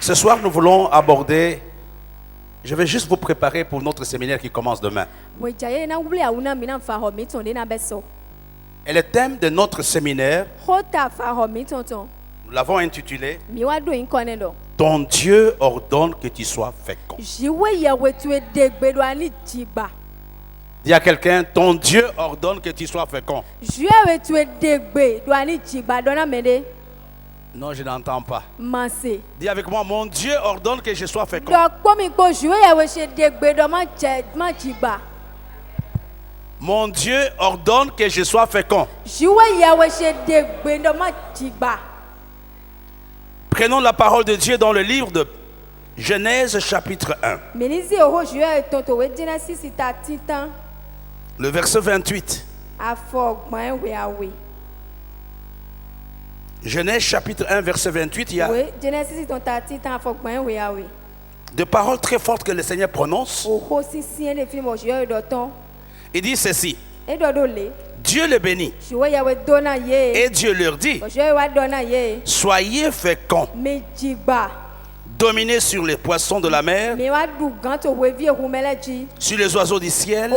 Ce soir, nous voulons aborder, je vais juste vous préparer pour notre séminaire qui commence demain. Et le thème de notre séminaire, nous l'avons intitulé « Ton Dieu ordonne que tu sois fécond ». Dis à quelqu'un, ton Dieu ordonne que tu sois fécond. Non, je n'entends pas. Dis avec moi, mon Dieu ordonne que je sois fécond. Mon Dieu ordonne que je sois fécond. Prenons la parole de Dieu dans le livre de Genèse chapitre 1. Le verset 28. Genèse chapitre 1 verset 28, il y a des paroles très fortes que le Seigneur prononce. Il dit ceci: Dieu le bénit et Dieu leur dit: soyez féconds, dominez sur les poissons de la mer, sur les oiseaux du ciel,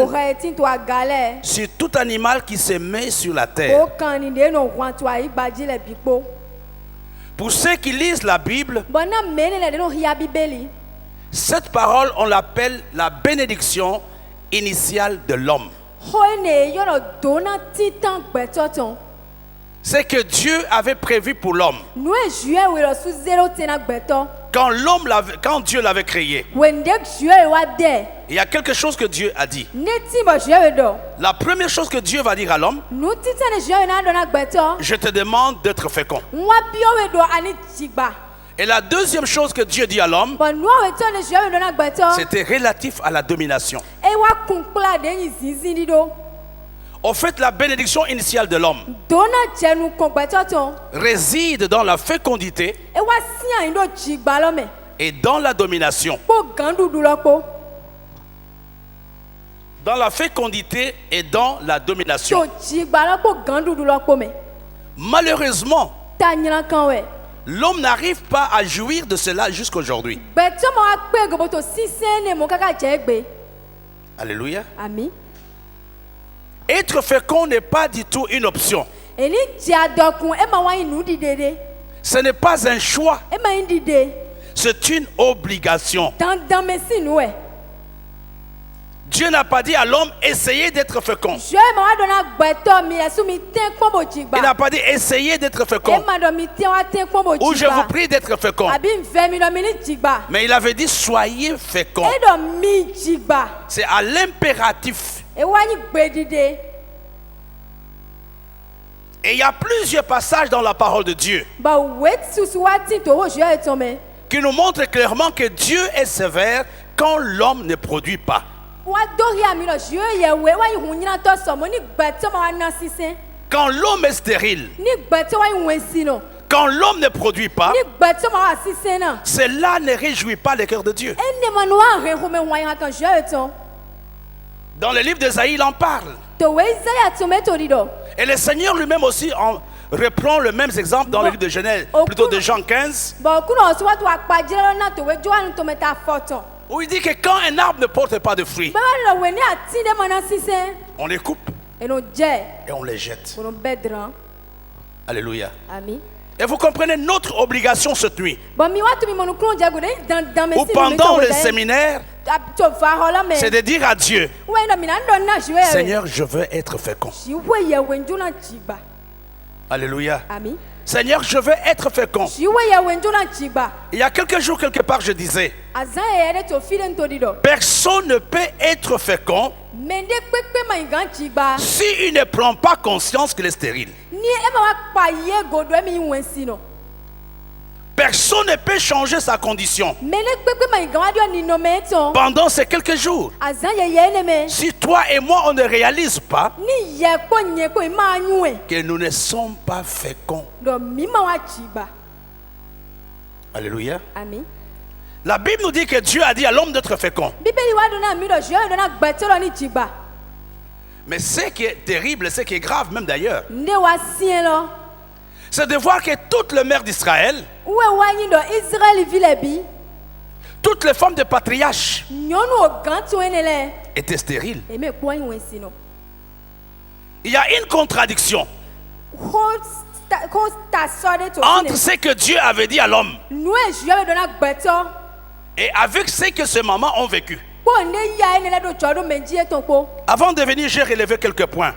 sur tout animal qui se met sur la terre. Pour ceux qui lisent la Bible, cette parole, on l'appelle la bénédiction initiale de l'homme. C'est que Dieu avait prévu pour l'homme. Quand Dieu l'avait créé, il y a quelque chose que Dieu a dit. La première chose que Dieu va dire à l'homme: je te demande d'être fécond. Et la deuxième chose que Dieu dit à l'homme, c'était relatif à la domination. En fait, la bénédiction initiale de l'homme réside dans la fécondité et dans la domination. Dans la fécondité et dans la domination. Malheureusement, l'homme n'arrive pas à jouir de cela jusqu'aujourd'hui. Alléluia. Amen. Être fécond n'est pas du tout une option. Ce n'est pas un choix. C'est une obligation. Dieu n'a pas dit à l'homme: essayez d'être fécond. Il n'a pas dit: essayez d'être fécond. Ou je vous prie d'être fécond. Mais il avait dit: soyez fécond. C'est à l'impératif. Et il y a plusieurs passages dans la parole de Dieu qui nous montrent clairement que Dieu est sévère quand l'homme ne produit pas. Quand l'homme est stérile, quand l'homme ne produit pas, cela ne réjouit pas le cœur de Dieu. Dans le livre d'Ésaïe, il en parle. Et le Seigneur lui-même aussi reprend le même exemple dans le livre de Genèse, plutôt de Jean 15, où il dit que quand un arbre ne porte pas de fruits, on les coupe et on les jette. Alléluia. Et vous comprenez notre obligation cette nuit, ou pendant le séminaire, c'est de dire à Dieu: Seigneur, je veux être fécond. Alléluia. Seigneur, je veux être fécond. Il y a quelques jours, quelque part, je disais: personne ne peut être fécond s'il ne prend pas conscience qu'il est stérile. Personne ne peut changer sa condition pendant ces quelques jours. Si toi et moi, on ne réalise pas que nous ne sommes pas féconds. Alléluia. Amen. La Bible nous dit que Dieu a dit à l'homme d'être fécond. Mais ce qui est terrible, ce qui est grave même d'ailleurs, c'est de voir que toutes les mères d'Israël, toutes les femmes de patriarches étaient stériles. Il y a une contradiction entre ce que Dieu avait dit à l'homme et avec ce que ces mamans ont vécu. Avant de venir, j'ai relevé quelques points.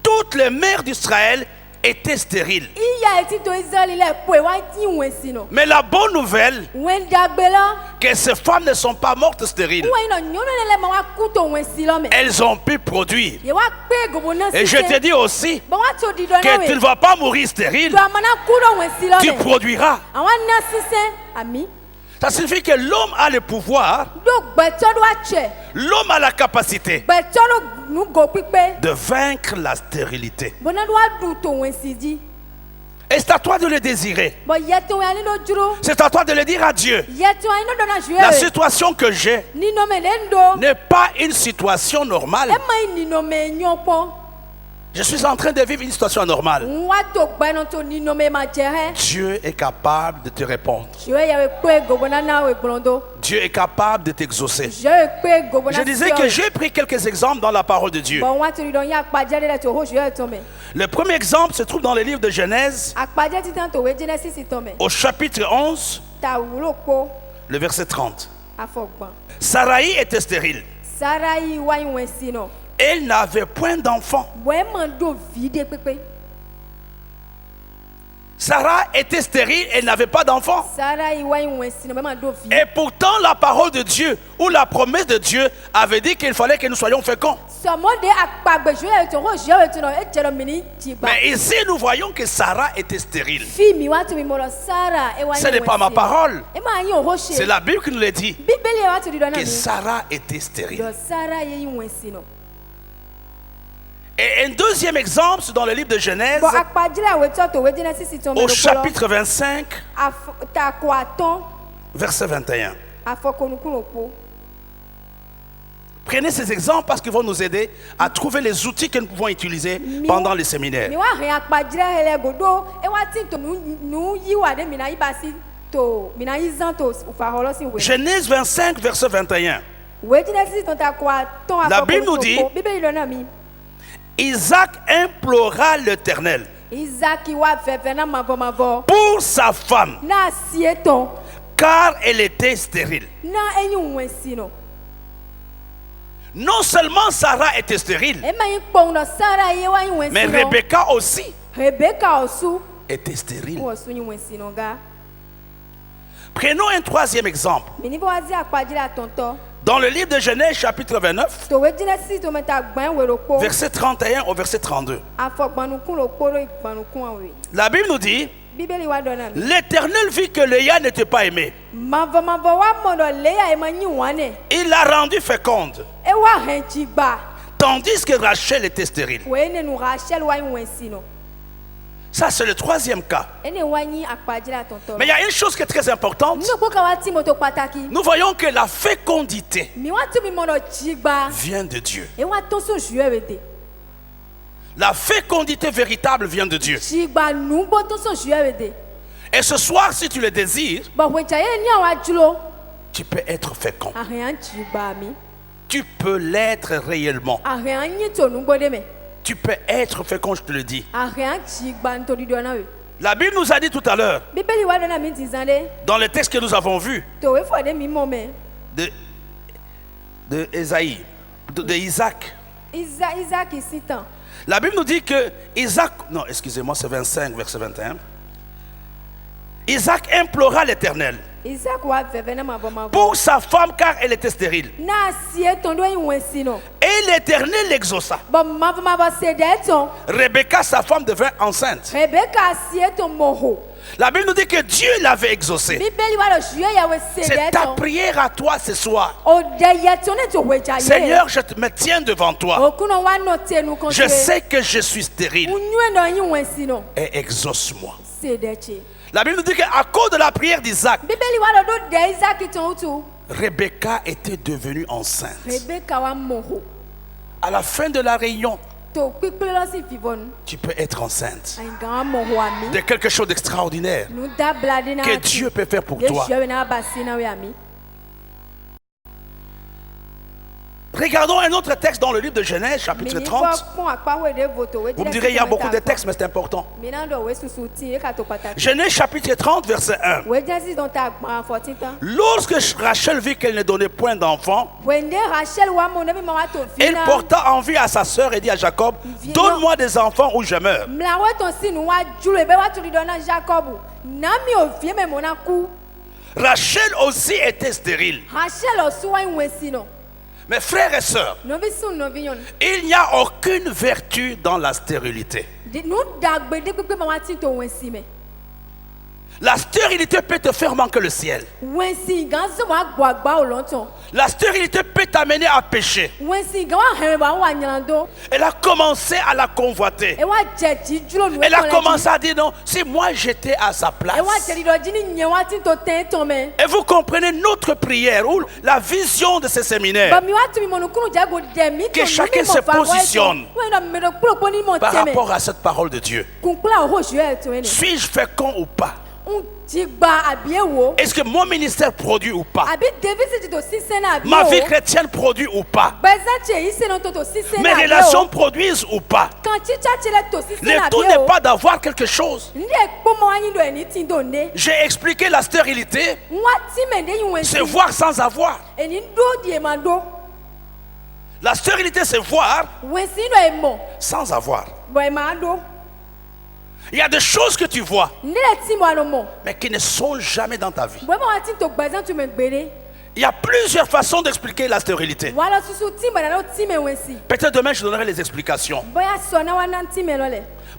Toutes les mères d'Israël étaient stériles. Mais la bonne nouvelle, que ces femmes ne sont pas mortes stériles. Elles ont pu produire. Et je te dis aussi que tu ne vas pas mourir stérile. Tu produiras. Ça signifie que l'homme a le pouvoir, l'homme a la capacité de vaincre la stérilité. Et c'est à toi de le désirer. C'est à toi de le dire à Dieu. La situation que j'ai n'est pas une situation normale. Je suis en train de vivre une situation normale. Dieu est capable de te répondre. Dieu est capable de t'exaucer. Je disais que j'ai pris quelques exemples dans la parole de Dieu. Le premier exemple se trouve dans le livre de Genèse, au chapitre 11, le verset 30. Sarai était stérile. Elle n'avait point d'enfant. Sarah était stérile, elle n'avait pas d'enfant. Et pourtant, la parole de Dieu ou la promesse de Dieu avait dit qu'il fallait que nous soyons féconds. Mais ici, nous voyons que Sarah était stérile. Ce n'est pas ma parole. C'est la Bible qui nous le dit. Que Sarah était stérile. Et un deuxième exemple, c'est dans le livre de Genèse, au chapitre 25, verset 21. Prenez ces exemples parce qu'ils vont nous aider à trouver les outils que nous pouvons utiliser pendant les séminaires. Genèse 25, verset 21. La Bible nous dit: Isaac implora l'Éternel pour sa femme, car elle était stérile. Non seulement Sarah était stérile, mais Rebecca aussi était stérile. Prenons un troisième exemple. Dans le livre de Genèse, chapitre 29, verset 31 au verset 32. La Bible nous dit: l'Éternel vit que Léa n'était pas aimée. Il l'a rendue féconde, tandis que Rachel était stérile. Ça, c'est le troisième cas. Mais il y a une chose qui est très importante. Nous voyons que la fécondité vient de Dieu. La fécondité véritable vient de Dieu. Et ce soir, si tu le désires, tu peux être fécond. Tu peux l'être réellement. Tu peux être fécond, je te le dis. La Bible nous a dit tout à l'heure, dans le texte que nous avons vu, de Esaïe, de Isaac. La Bible nous dit que Isaac, non, excusez-moi, c'est 25, verset 21. Isaac implora l'Éternel pour sa femme, car elle était stérile. Et l'Éternel l'exauça. Rebecca, sa femme, devint enceinte. La Bible nous dit que Dieu l'avait exaucée. C'est ta prière à toi ce soir. Seigneur, je me tiens devant toi. Je sais que je suis stérile. Et exauce-moi. La Bible nous dit qu'à cause de la prière d'Isaac, Rebecca était devenue enceinte. À la fin de la réunion, tu peux être enceinte de quelque chose d'extraordinaire que Dieu peut faire pour toi. Regardons un autre texte dans le livre de Genèse, chapitre 30. Vous me direz, il y a beaucoup de textes, mais c'est important. Genèse, chapitre 30, verset 1. Lorsque Rachel vit qu'elle ne donnait point d'enfant, elle porta envie à sa sœur et dit à Jacob, donne-moi des enfants ou je meurs. Rachel aussi était stérile. Mes frères et sœurs, il n'y a aucune vertu dans la stérilité. La stérilité peut te faire manquer le ciel. La stérilité peut t'amener à pécher. Elle a commencé à la convoiter. Elle a commencé à dire non, si moi j'étais à sa place. Et vous comprenez notre prière ou la vision de ce séminaire. Que chacun se positionne par rapport à cette parole de Dieu. Suis-je fécond ou pas? Est-ce que mon ministère produit ou pas? Ma vie chrétienne produit ou pas? Mes relations produisent ou pas? Le tout n'est pas d'avoir quelque chose. J'ai expliqué la stérilité, c'est voir sans avoir. La stérilité, c'est voir sans avoir. Il y a des choses que tu vois, mais qui ne sont jamais dans ta vie. Il y a plusieurs façons d'expliquer la stérilité. Peut-être demain je donnerai les explications.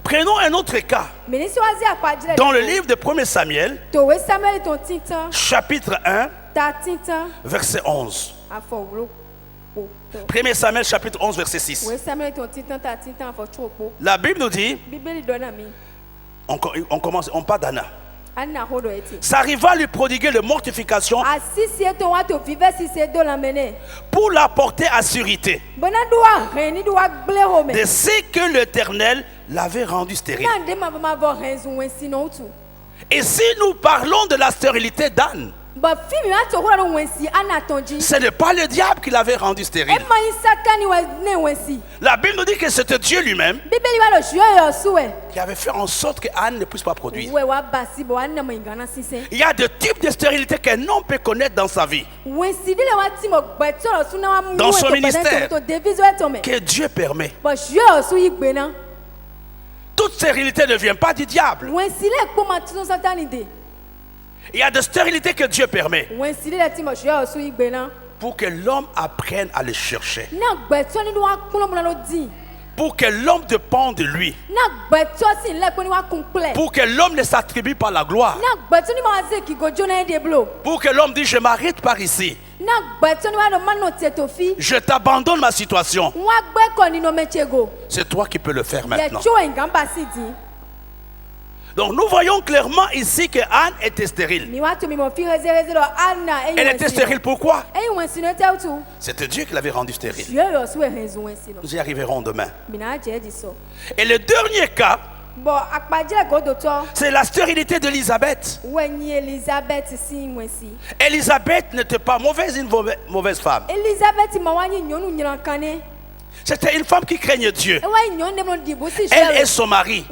Prenons un autre cas. Dans le livre de 1 Samuel, chapitre 1, verset 11. 1 Samuel, chapitre 11, verset 6. La Bible nous dit, on part d'Anna. Ça arriva à lui prodiguer de mortification pour l'apporter à sûreté de ce que l'Éternel l'avait rendu stérile. Et si nous parlons de la stérilité d'Anne, ce n'est pas le diable qui l'avait rendu stérile. La Bible nous dit que c'était Dieu lui-même qui avait fait en sorte que Anne ne puisse pas produire. Il y a des types de stérilité qu'un homme peut connaître dans sa vie, dans son ministère, que Dieu permet. Toute stérilité ne vient pas du diable. Il y a des stérilités que Dieu permet pour que l'homme apprenne à les chercher, pour que l'homme dépende de lui, pour que l'homme ne s'attribue pas la gloire, pour que l'homme dise je m'arrête par ici, je t'abandonne ma situation. C'est toi qui peux le faire maintenant. Donc nous voyons clairement ici que Anne était stérile. Elle était stérile pourquoi? C'était Dieu qui l'avait rendue stérile. Nous y arriverons demain. Et le dernier cas, c'est la stérilité d'Élisabeth. Élisabeth n'était pas mauvaise, une mauvaise femme. C'était une femme qui craignait Dieu. Elle et son mari.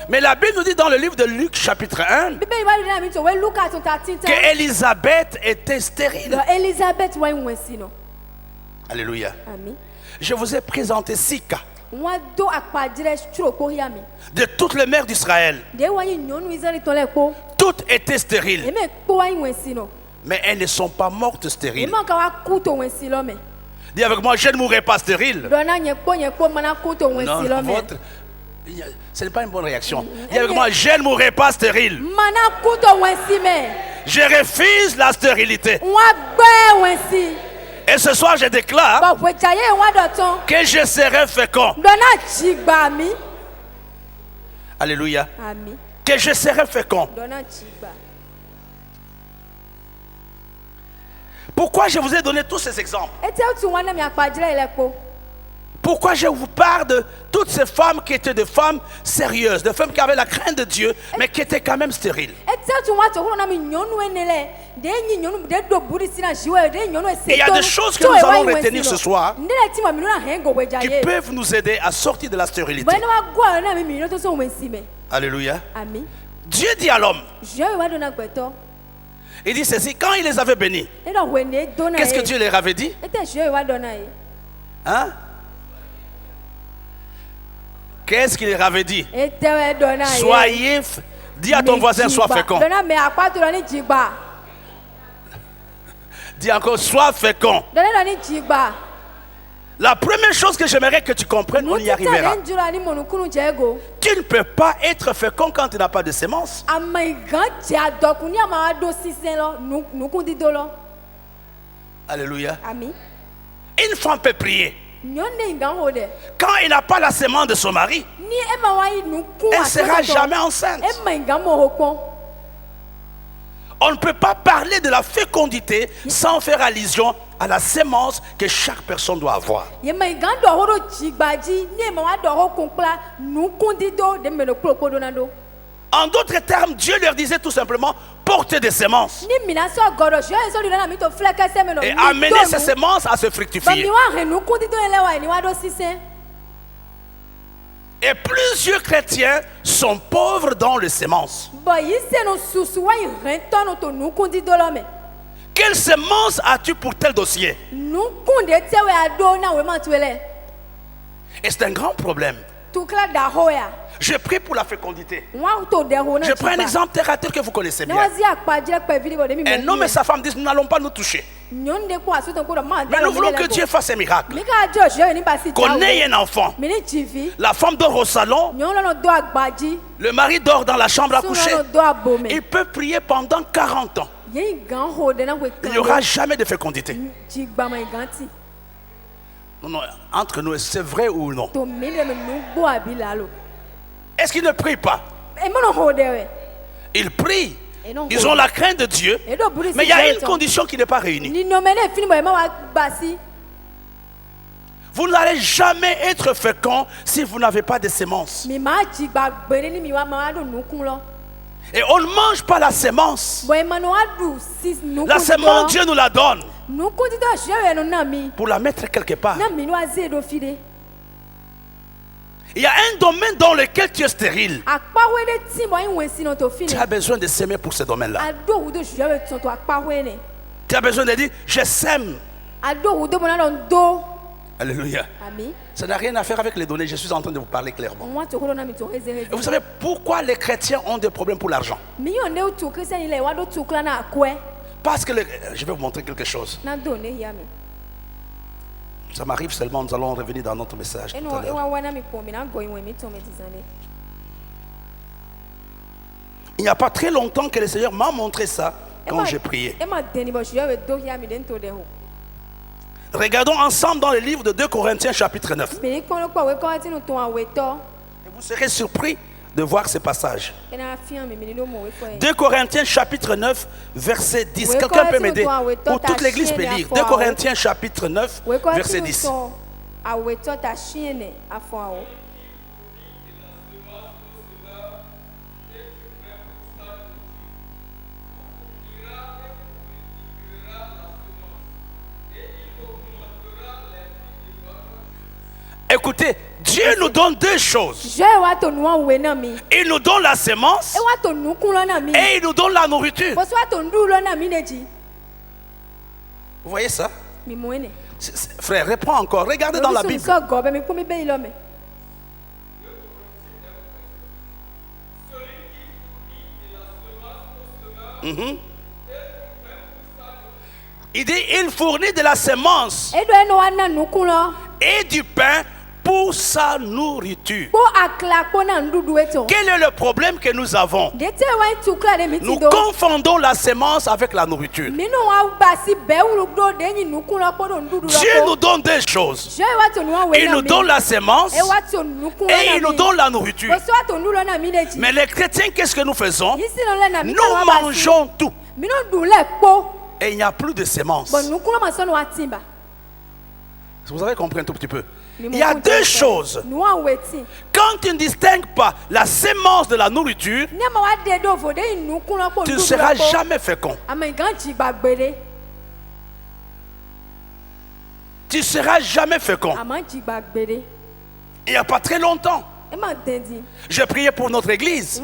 Mais la Bible nous dit dans le livre de Luc chapitre 1 que Élisabeth était stérile. Alléluia. Je vous ai présenté 6 cas de toutes les mères d'Israël. Toutes étaient stériles, mais elles ne sont pas mortes stériles. Dis avec moi, je ne mourrai pas stérile. Non, ce n'est pas une bonne réaction. Dis avec moi, je ne mourrai pas stérile. Je refuse la stérilité. Et ce soir, je déclare que je serai fécond. Alléluia. Que je serai fécond. Pourquoi je vous ai donné tous ces exemples? Pourquoi je vous parle de toutes ces femmes qui étaient des femmes sérieuses, des femmes qui avaient la crainte de Dieu, mais qui étaient quand même stériles. Et il y a des choses que nous allons retenir ce soir qui peuvent nous aider à sortir de la stérilité. Alléluia. Dieu dit à l'homme, il dit ceci, quand il les avait bénis, qu'est-ce que Dieu leur avait dit? Hein? Qu'est-ce qu'il leur avait dit? Soyez, dis à ton voisin, sois fécond. Dis encore, sois fécond. La première chose que j'aimerais que tu comprennes, on y arrivera. Tu ne peux pas être fécond quand tu n'as pas de sémence. Alléluia. Une femme peut prier. Quand il n'a pas la sémence de son mari, elle ne sera jamais enceinte. On ne peut pas parler de la fécondité sans faire allusion à la sémence que chaque personne doit avoir. En d'autres termes, Dieu leur disait tout simplement, portez des semences. Et amenez ces semences à se fructifier. Et plusieurs chrétiens sont pauvres dans les semences. Quelle semence as-tu pour tel dossier? Et c'est un grand problème. Je prie pour la fécondité. Je prends un exemple terre à terre que vous connaissez bien. Un homme et sa femme disent, nous n'allons pas nous toucher. Mais nous voulons que Dieu fasse un miracle. Qu'on ait un enfant. La femme dort au salon. Le mari dort dans la chambre à coucher. Il peut prier pendant 40 ans. Il n'y aura jamais de fécondité. Non, entre nous, c'est vrai ou non? Est-ce qu'ils ne prient pas? Ils prient. Ils ont la crainte de Dieu. Mais il y a une condition qui n'est pas réunie. Vous n'allez jamais être fécond si vous n'avez pas de semences. Et on ne mange pas la sémence. La sémence, Dieu nous la donne pour la mettre quelque part. Il y a un domaine dans lequel tu es stérile. Tu as besoin de s'aimer pour ce domaine-là. Tu as besoin de dire, je sème. Alléluia. Ça n'a rien à faire avec les données. Je suis en train de vous parler clairement. Et vous savez pourquoi les chrétiens ont des problèmes pour l'argent? Parce que je vais vous montrer quelque chose. Ça m'arrive seulement, nous allons revenir dans notre message tout à l'heure. Il n'y a pas très longtemps que le Seigneur m'a montré ça quand j'ai prié. Regardons ensemble dans le livre de 2 Corinthiens chapitre 9. Et vous serez surpris de voir ce passage. 2 Corinthiens chapitre 9 verset 10. Quelqu'un peut m'aider? Ou toute l'église peut lire. 2 Corinthiens chapitre 9 verset 10. Écoutez, Dieu nous donne deux choses. Il nous donne la sémence et il nous donne la nourriture. Vous voyez ça? Frère, reprends encore. Regardez dans la Bible. Il dit, il fournit de la sémence et du pain pour sa nourriture. Quel est le problème que nous avons? Nous confondons la sémence avec la nourriture. Dieu nous donne deux choses. Il nous donne la sémence et il nous donne la nourriture. Mais les chrétiens, qu'est-ce que nous faisons? Nous mangeons tout. Et il n'y a plus de sémence. Vous avez compris un tout petit peu? Il y a deux choses. Quand tu ne distingues pas la sémence de la nourriture, tu ne seras jamais fécond. Tu ne seras jamais fécond. Il n'y a pas très longtemps, j'ai prié pour notre église.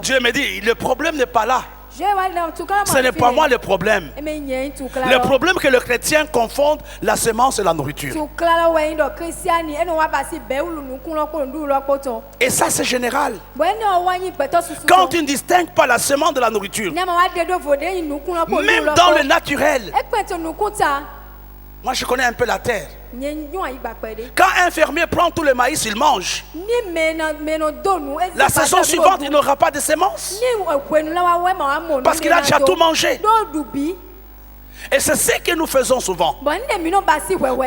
Dieu me dit, le problème n'est pas là. Ce n'est pas moi le problème. Le problème c'est que le chrétien confonde la semence et la nourriture. Et ça c'est général. Quand tu ne distingues pas la semence de la nourriture, même dans le naturel, moi je connais un peu la terre. Quand un fermier prend tout le maïs, il mange. La saison suivante, il n'aura pas de semences. Parce qu'il a déjà tout mangé. Et c'est ce que nous faisons souvent.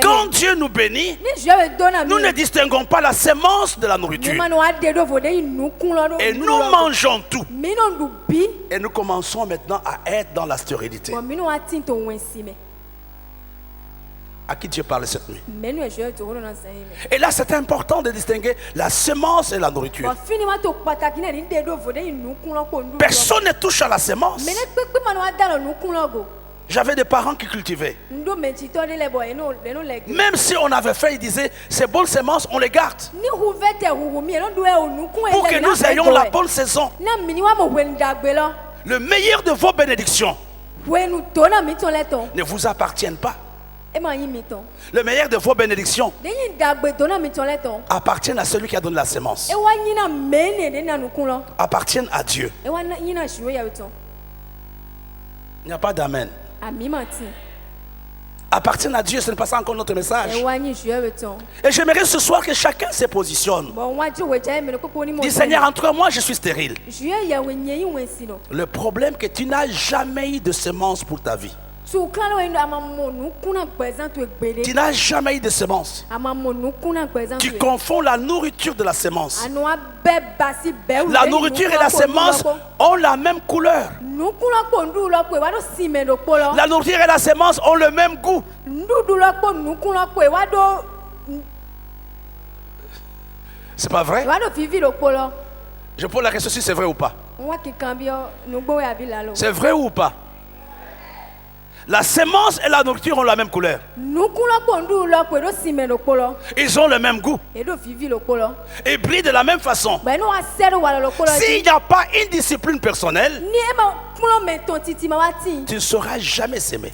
Quand Dieu nous bénit, nous ne distinguons pas la semence de la nourriture. Et nous mangeons tout. Et nous commençons maintenant à être dans la stérilité. À qui Dieu parle cette nuit. Et là, c'est important de distinguer la semence et la nourriture. Personne ne touche à la semence. J'avais des parents qui cultivaient. Même si on avait fait, ils disaient, ces bonnes semences, on les garde. Pour que nous ayons la bonne saison. Le meilleur de vos bénédictions ne vous appartiennent pas. Le meilleur de vos bénédictions appartiennent à celui qui a donné la semence. Appartiennent à Dieu. Il n'y a pas d'amen. Appartiennent à Dieu, ce n'est pas ça encore notre message. Et j'aimerais ce soir que chacun se positionne. Dis Seigneur, entre moi je suis stérile. Le problème c'est que tu n'as jamais eu de semence pour ta vie. Tu n'as jamais eu de semence. Tu confonds la nourriture de la semence. La nourriture et la semence ont la même couleur. La nourriture et la semence ont le même goût. C'est pas vrai? Je pose la question si c'est vrai ou pas. C'est vrai ou pas? La semence et la nourriture ont la même couleur. Ils ont le même goût. Et brillent de la même façon. S'il n'y a pas une discipline personnelle, tu ne sauras jamais s'aimer.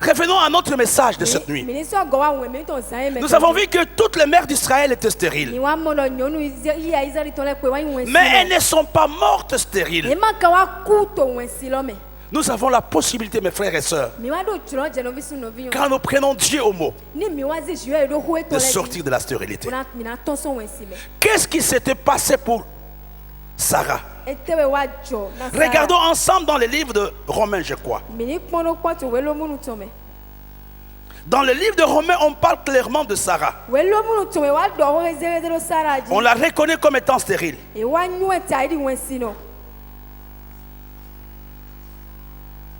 Revenons à notre message de cette nuit. Nous avons vu que toutes les mères d'Israël étaient stériles. Mais elles ne sont pas mortes stériles. Nous avons la possibilité, mes frères et sœurs, quand nous prenons Dieu au mot, de sortir de la stérilité. Qu'est-ce qui s'était passé pour Sarah? Regardons ensemble dans le livre de Romains, je crois. Dans le livre de Romains, on parle clairement de Sarah. On la reconnaît comme étant stérile.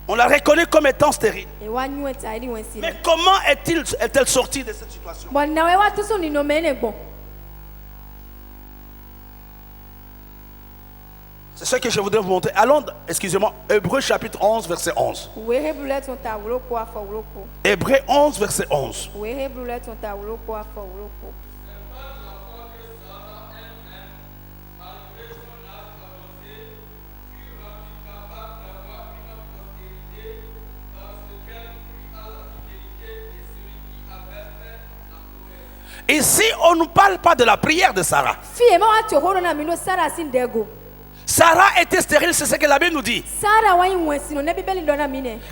On la reconnaît comme étant stérile. Mais comment est-elle sortie de cette situation? C'est ce que je voudrais vous montrer. Allons, excusez-moi, Hébreux chapitre 11, verset 11. Hébreux 11, verset 11. Ici, on ne parle pas de la prière de Sarah. Sarah était stérile, c'est ce que la Bible nous dit.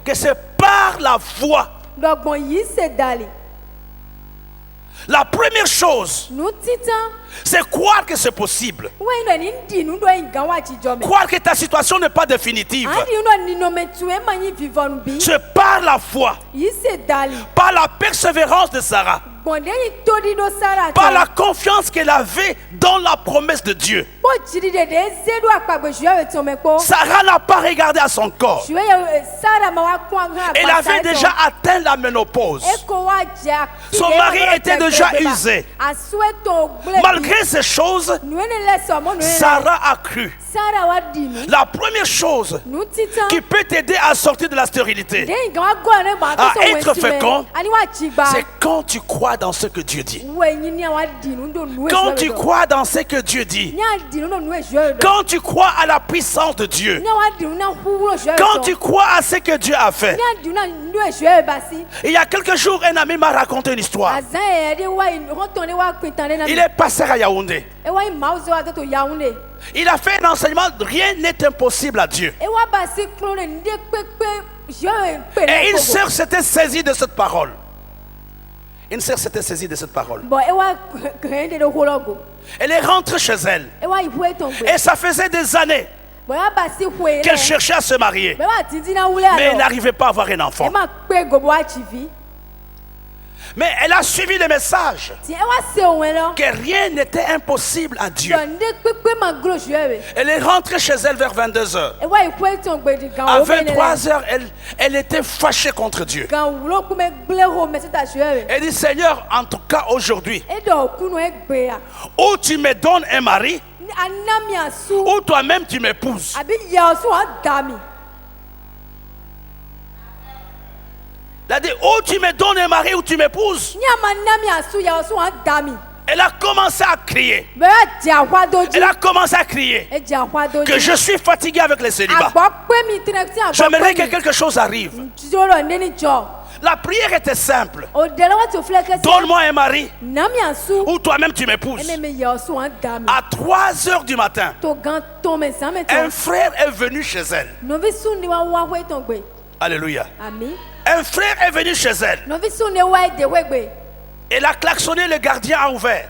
Que c'est par la foi. La première chose, c'est croire que c'est possible. Croire que ta situation n'est pas définitive. C'est par la foi, par la persévérance de Sarah, par la confiance qu'elle avait dans la promesse de Dieu. Sarah n'a pas regardé à son corps. Elle avait déjà atteint la ménopause. Son mari était déjà usé. Malgré ces choses, Sarah a cru. La première chose qui peut t'aider à sortir de la stérilité, à être fécond, c'est quand tu crois dans ce que Dieu dit. Quand tu crois dans ce que Dieu dit. Quand tu crois à la puissance de Dieu. Quand tu crois à ce que Dieu a fait. Il y a quelques jours, un ami m'a raconté une histoire. Il est pasteur à Yaoundé. Il a fait un enseignement, rien n'est impossible à Dieu. Et une sœur s'était saisie de cette parole. Une sœur s'était saisie de cette parole. Elle est rentrée chez elle. Et ça faisait des années qu'elle cherchait à se marier. Mais elle n'arrivait pas à avoir un enfant. Mais elle a suivi le message que rien n'était impossible à Dieu. Elle est rentrée chez elle vers 22h. À 23h, elle était fâchée contre Dieu. Elle dit, Seigneur, en tout cas aujourd'hui, ou tu me donnes un mari, ou toi-même tu m'épouses. Elle a dit, ou tu me donnes un mari ou tu m'épouses. Elle a commencé à crier. Elle a commencé à crier que je suis fatiguée avec les célibats. J'aimerais que quelque chose arrive. La prière était simple. Donne-moi un mari ou toi-même tu m'épouses. À 3h du matin, un frère est venu chez elle. Alléluia. Un frère est venu chez elle. Elle a klaxonné, le gardien a ouvert.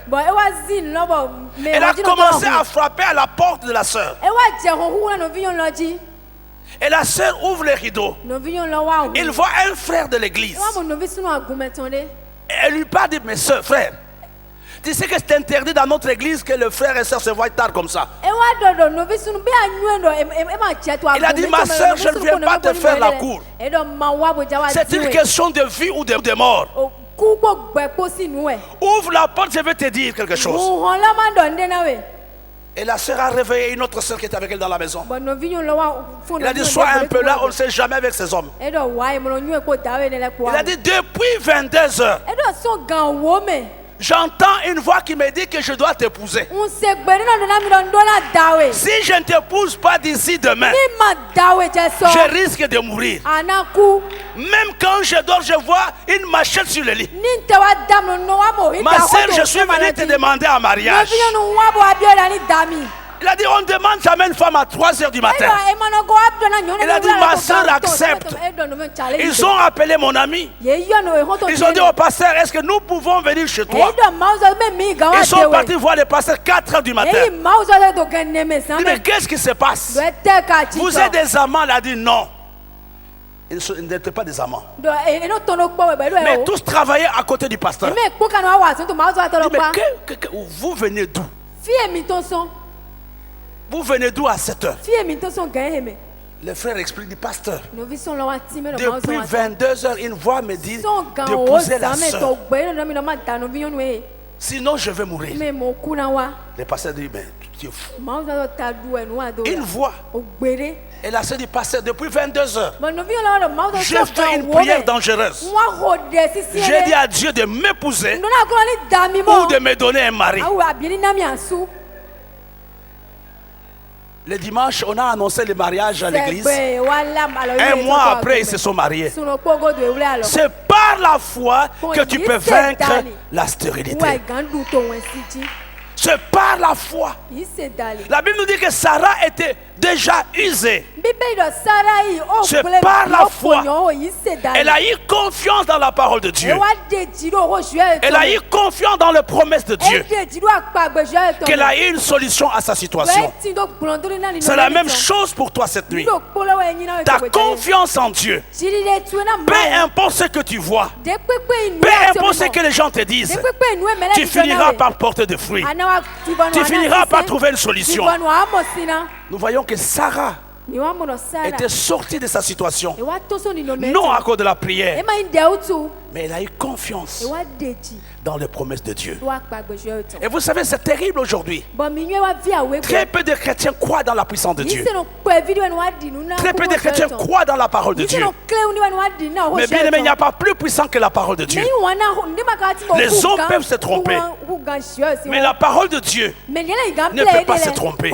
Elle a commencé à frapper à la porte de la sœur. Et la sœur ouvre les rideaux. Il voit un frère de l'église. Elle lui parle, dit, mais sœur, frère, tu sais que c'est interdit dans notre église que le frère et sœur se voient tard comme ça. Il a dit, ma sœur, je ne viens pas te faire la cour. C'est une question de vie ou de mort. Ouvre la porte, je vais te dire quelque chose. Et la sœur a réveillé une autre sœur qui était avec elle dans la maison. Il a dit, sois un peu là, on ne sait jamais avec ces hommes. Il a dit, depuis 22h, j'entends une voix qui me dit que je dois t'épouser. Si je ne t'épouse pas d'ici demain, je risque de mourir. Même quand je dors, je vois une machette sur le lit. Ma sœur, je suis venu te demander en mariage. Il a dit, on demande jamais une femme à 3h du matin. Il a dit, ma soeur accepte. Ils ont appelé mon ami. Ils ont dit au pasteur, est-ce que nous pouvons venir chez toi? Ils sont partis voir le pasteur 4h du matin. Il dit, mais qu'est-ce qui se passe? Vous êtes des amants? Il a dit, non. Ils n'étaient pas des amants. Mais tous travaillaient à côté du pasteur. Il dit, mais vous venez d'où? Vous venez d'où à 7h? Le frère explique, dit, pasteur, depuis 22h, une voix me dit d'épouser la soeur. Sinon, je vais mourir. Le pasteur dit, mais tu es fou. Une voix. Et la sœur dit, pasteur, depuis 22h, j'ai fait une prière dangereuse. J'ai dit à Dieu de m'épouser ou de me donner un mari. Le dimanche, on a annoncé le mariage à l'église. Un mois après, ils se sont mariés. C'est par la foi que tu peux vaincre la stérilité. C'est par la foi. La Bible nous dit que Sarah était déjà usée. C'est par la foi. Elle a eu confiance dans la parole de Dieu. Elle a eu confiance dans les promesses de Dieu. Qu'elle a eu une solution à sa situation. C'est la même chose pour toi cette nuit. Ta confiance en Dieu. Peu importe ce que tu vois. Peu importe ce que les gens te disent. Tu finiras par porter des fruits. Tu finiras par trouver une solution. Nous voyons que Sarah était sortie de sa situation. Non à cause de la prière. Mais elle a eu confiance dans les promesses de Dieu. Et vous savez, c'est terrible aujourd'hui. Très peu de chrétiens croient dans la puissance de Dieu. Très peu de chrétiens croient dans la parole de Dieu. Mais bien aimé, il n'y a pas plus puissant que la parole de Dieu. Les hommes peuvent se tromper. Mais la parole de Dieu ne peut pas se tromper.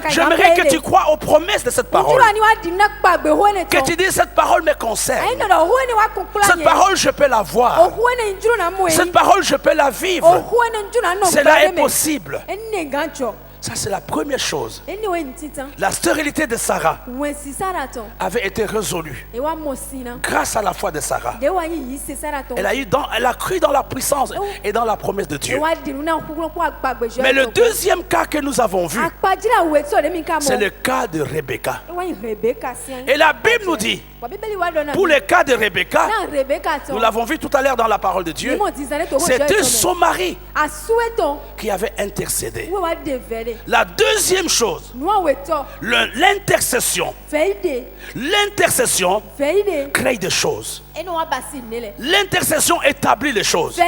J'aimerais que tu crois aux promesses de cette parole. Que tu dises, cette parole me concerne. Cette parole, je peux la voir. Cette parole, je peux la vivre. Cela est possible. Ça, c'est la première chose. La stérilité de Sarah avait été résolue grâce à la foi de Sarah. Elle a cru dans la puissance et dans la promesse de Dieu. Mais le deuxième cas que nous avons vu, c'est le cas de Rebecca. Et la Bible nous dit, pour le cas de Rebecca, nous l'avons vu tout à l'heure dans la parole de Dieu, c'était son mari qui avait intercédé. La deuxième chose, l'intercession. L'intercession crée des choses. L'intercession établit les choses.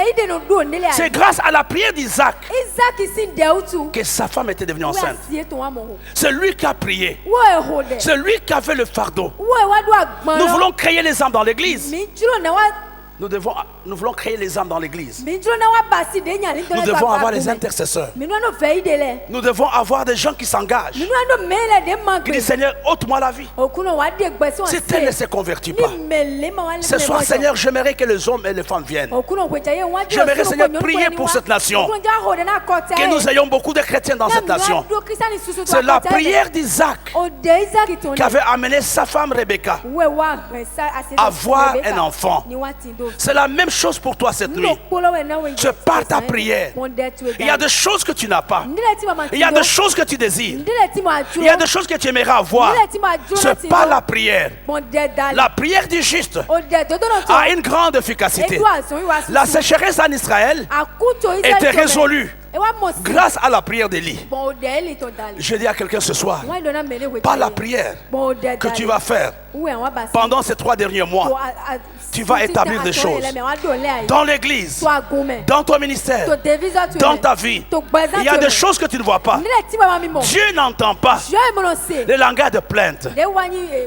C'est grâce à la prière d'Isaac que sa femme était devenue enceinte. C'est lui qui a prié. C'est lui qui a fait le fardeau. Nous voulons créer les âmes dans l'église. Nous voulons créer les âmes dans l'église. Nous devons avoir les intercesseurs. Nous devons avoir des gens qui s'engagent. Qui disent, Seigneur, ôte-moi la vie. Si tel ne se convertit pas. Ce soir, Seigneur, j'aimerais que les hommes et les femmes viennent. J'aimerais, Seigneur, prier pour cette nation. Que nous ayons beaucoup de chrétiens dans cette nation. C'est la prière d'Isaac qui avait amené sa femme Rebecca à avoir un enfant. C'est la même chose pour toi cette nuit. C'est par ta prière. Il y a des choses que tu n'as pas. Il y a des choses que tu désires. Il y a des choses que tu aimerais avoir. C'est par la prière. La prière du juste a une grande efficacité. La sécheresse en Israël était résolue grâce à la prière d'Élie. Je dis à quelqu'un ce soir, par la prière que tu vas faire pendant ces 3 derniers mois, tu vas établir des choses dans l'église, dans ton ministère, dans ta vie. Il y a des choses que tu ne vois pas. Dieu n'entend pas le langage de plainte.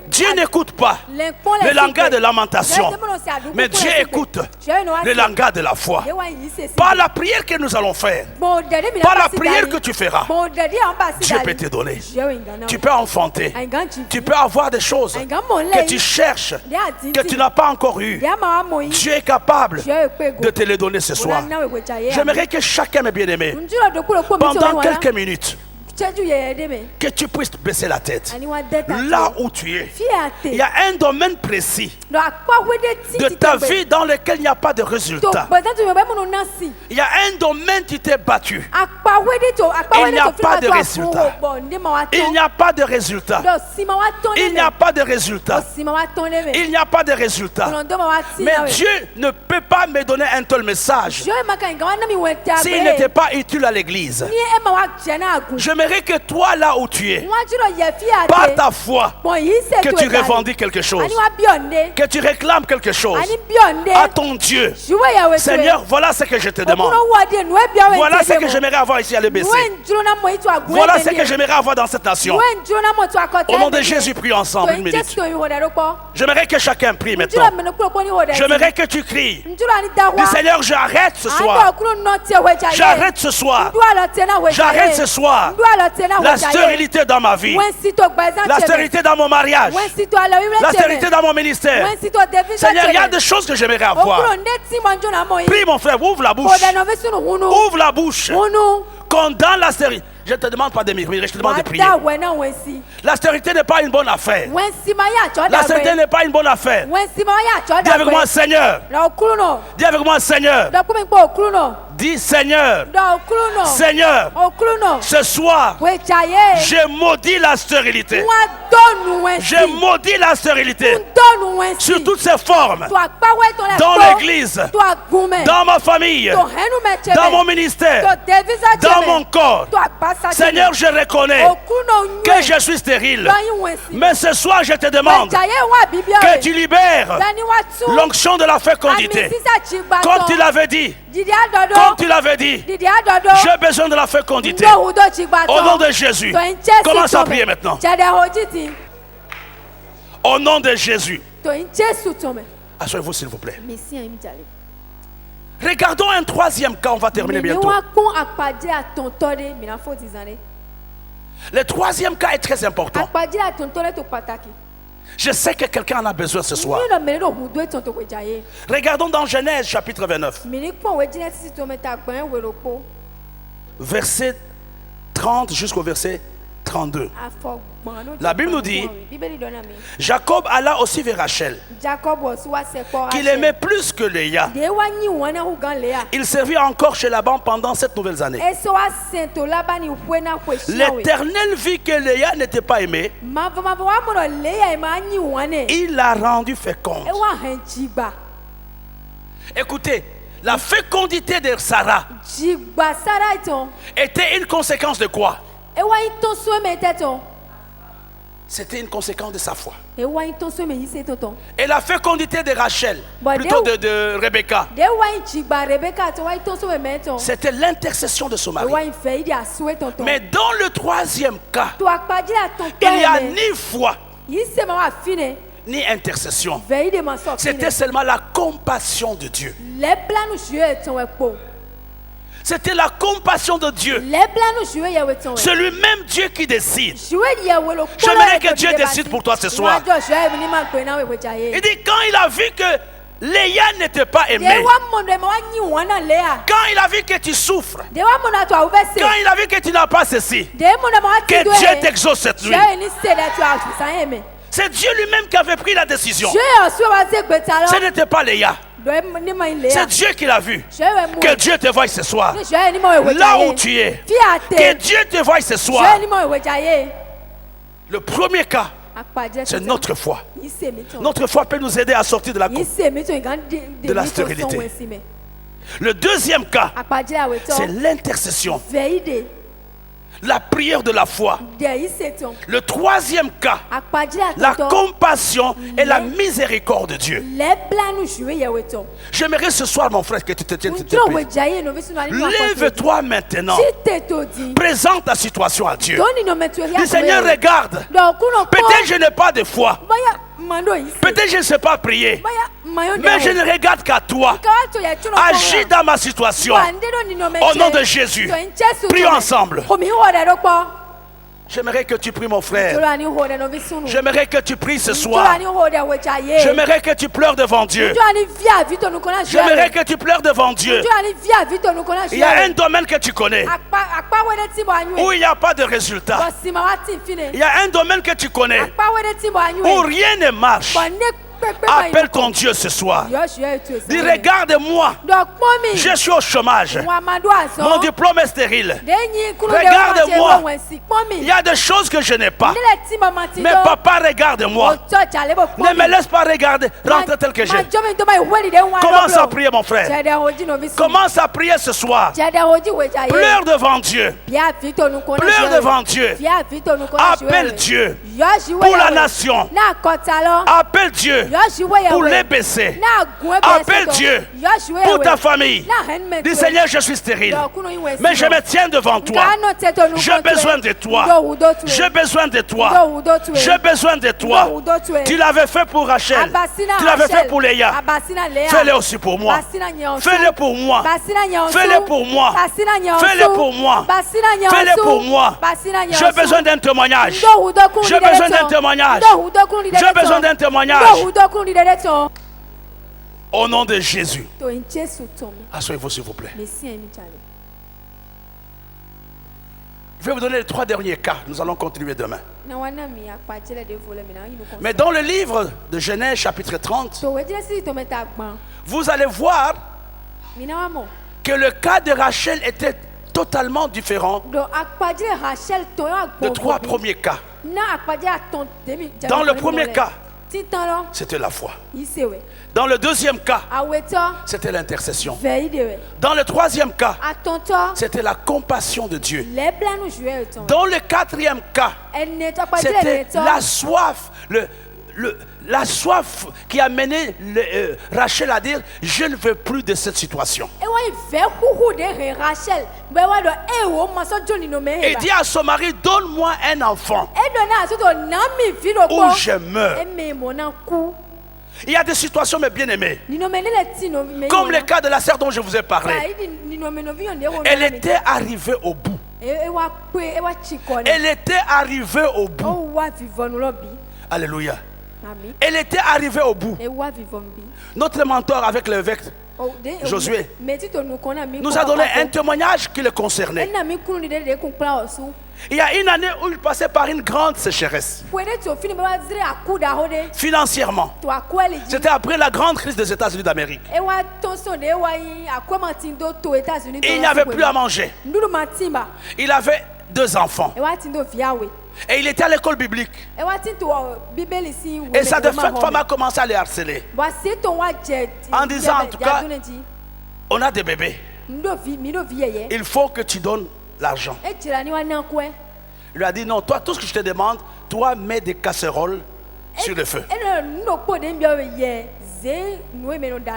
Dieu n'écoute pas le langage de lamentation. Mais Dieu écoute le langage de la foi. Par la prière que nous allons faire, par la prière que tu feras, Dieu peut te donner. Tu peux enfanter. Tu peux avoir des choses que tu cherches, que tu n'as pas encore eu. Dieu est capable de te les donner ce soir. J'aimerais que chacun, mes bien-aimés, pendant quelques minutes, que tu puisses baisser la tête. Là où tu es, il y a un domaine précis de ta vie dans lequel il n'y a pas de résultat. Il y a un domaine qui t'est battu. Il n'y a pas de résultat. Il n'y a pas de résultat. Il n'y a pas de résultat. Il n'y a pas de résultat. Mais Dieu ne peut pas me donner un tel message s'il n'était pas utile à l'église. J'aimerais que toi, là où tu es, par ta foi, que tu revendiques quelque chose, que tu réclames quelque chose à ton Dieu. Seigneur, voilà ce que je te demande. Voilà ce que j'aimerais avoir ici à l'EBC. Voilà ce que j'aimerais avoir dans cette nation. Au nom de Jésus, prie ensemble 1 minute. J'aimerais que chacun prie maintenant. J'aimerais que tu cries. Dis, Seigneur, j'arrête ce soir. J'arrête ce soir. J'arrête ce soir. La stérilité dans ma vie. La stérilité dans mon mariage. La stérilité dans mon ministère. Seigneur, il y a des choses que j'aimerais avoir. Prie mon frère, ouvre la bouche. Ouvre la bouche. Condamne la stérilité. Je ne te demande pas de m'écrire, je te demande de prier. La stérilité n'est pas une bonne affaire. La stérilité n'est pas une bonne affaire. Dis avec moi, Seigneur. Dis avec moi, Seigneur. Dis Seigneur. Seigneur. Ce soir, je maudis la stérilité. Je maudis la stérilité sur toutes ses formes. Dans l'église, dans ma famille, dans mon ministère, dans mon corps. Seigneur, je reconnais que je suis stérile. Mais ce soir, je te demande que tu libères l'onction de la fécondité. Comme tu l'avais dit. Comme tu l'avais dit, j'ai besoin de la fécondité. Au nom de Jésus. Commence à prier maintenant. Au nom de Jésus. Asseyez-vous s'il vous plaît. Regardons un troisième cas, on va terminer bientôt. Le troisième cas est très important. Je sais que quelqu'un en a besoin ce soir. Regardons dans Genèse chapitre 29. Verset 30 jusqu'au verset 32. La Bible nous dit, Jacob alla aussi vers Rachel, qu'il aimait plus que Léa. Il servit encore chez Laban pendant 7 nouvelles années. L'Éternel vit que Léa n'était pas aimée. Il l'a rendue féconde. Écoutez, la fécondité de Sarah était une conséquence de quoi? C'était une conséquence de sa foi. Et la fécondité de Rachel, plutôt de Rebecca, c'était l'intercession de son mari. Mais dans le troisième cas, il n'y a ni foi, ni intercession. C'était seulement la compassion de Dieu. C'était la compassion de Dieu. C'est lui-même Dieu qui décide. J'aimerais que Dieu décide pour toi ce soir. Il dit quand il a vu que Léa n'était pas aimée, quand il a vu que tu souffres, quand il a vu que tu n'as pas ceci, que Dieu t'exauce cette nuit. C'est Dieu lui-même qui avait pris la décision. Ce n'était pas Léa. C'est Dieu qui l'a vu. Que Dieu te voie ce soir. Là où tu es. Que Dieu te voie ce soir. Le premier cas, c'est notre foi. Notre foi peut nous aider à sortir de la stérilité. Le deuxième cas, c'est l'intercession. La prière de la foi. Le troisième cas, la compassion et la miséricorde de Dieu. J'aimerais ce soir, mon frère, que tu te tiennes. Lève-toi maintenant. Présente ta situation à Dieu. Dis, Seigneur, regarde. Peut-être je n'ai pas de foi. Peut-être je ne sais pas prier, mais je ne regarde qu'à toi. Agis dans ma situation. Au nom de Jésus, prions ensemble. J'aimerais que tu pries, mon frère. J'aimerais que tu pries ce soir. J'aimerais que tu pleures devant Dieu. J'aimerais que tu pleures devant Dieu. Il y a un domaine que tu connais où il n'y a pas de résultat. Il y a un domaine que tu connais où rien ne marche. Appelle ton Dieu ce soir. Dis, regarde-moi. Je suis au chômage. Mon diplôme est stérile. Regarde-moi. Il y a des choses que je n'ai pas. Mais papa, regarde-moi. Ne me laisse pas regarder, rentrer tel que j'ai. Commence à prier, mon frère. Commence à prier ce soir. Pleure devant Dieu. Pleure devant Dieu. Appelle Dieu pour la nation. Appelle Dieu pour les baisser. Appelle Dieu pour ta famille. Dis Seigneur, je suis stérile, mais je me tiens devant toi. J'ai besoin de toi. J'ai besoin de toi. J'ai besoin de toi. Tu l'avais fait pour Rachel. Tu l'avais fait pour Léa. Fais-le aussi pour moi. Fais-le pour moi. Fais-le pour moi. Fais-le pour moi. Fais-le pour moi. J'ai besoin d'un témoignage. J'ai besoin d'un témoignage. J'ai besoin d'un témoignage. Au nom de Jésus. Asseyez-vous s'il vous plaît. Je vais vous donner les 3 derniers cas. Nous allons continuer demain. Mais dans le livre de Genèse chapitre 30, vous allez voir que le cas de Rachel était totalement différent de 3 premiers cas. Dans le premier cas, c'était la foi. Dans le deuxième cas, c'était l'intercession. Dans le troisième cas, c'était la compassion de Dieu. Dans le quatrième cas, c'était la soif, la soif qui a mené Rachel à dire « Je ne veux plus de cette situation ». Et dit à son mari « Donne-moi un enfant ou je meurs ». Il y a des situations, mes bien-aimés, comme le cas de la sœur dont je vous ai parlé. Elle était arrivée au bout. Elle était arrivée au bout. Alléluia. Elle était arrivée au bout. Notre mentor avec l'évêque Josué nous a donné un témoignage qui le concernait. Il y a une année où il passait par une grande sécheresse. Financièrement. C'était après la grande crise des États-Unis d'Amérique. Il n'y avait plus à manger. Il avait 2 enfants. Et il était à l'école biblique. Et sa défunte femme a commencé à les harceler. En disant en tout cas, on a des bébés. Il faut que tu donnes l'argent. Il lui a dit non, toi tout ce que je te demande, toi mets des casseroles sur le feu.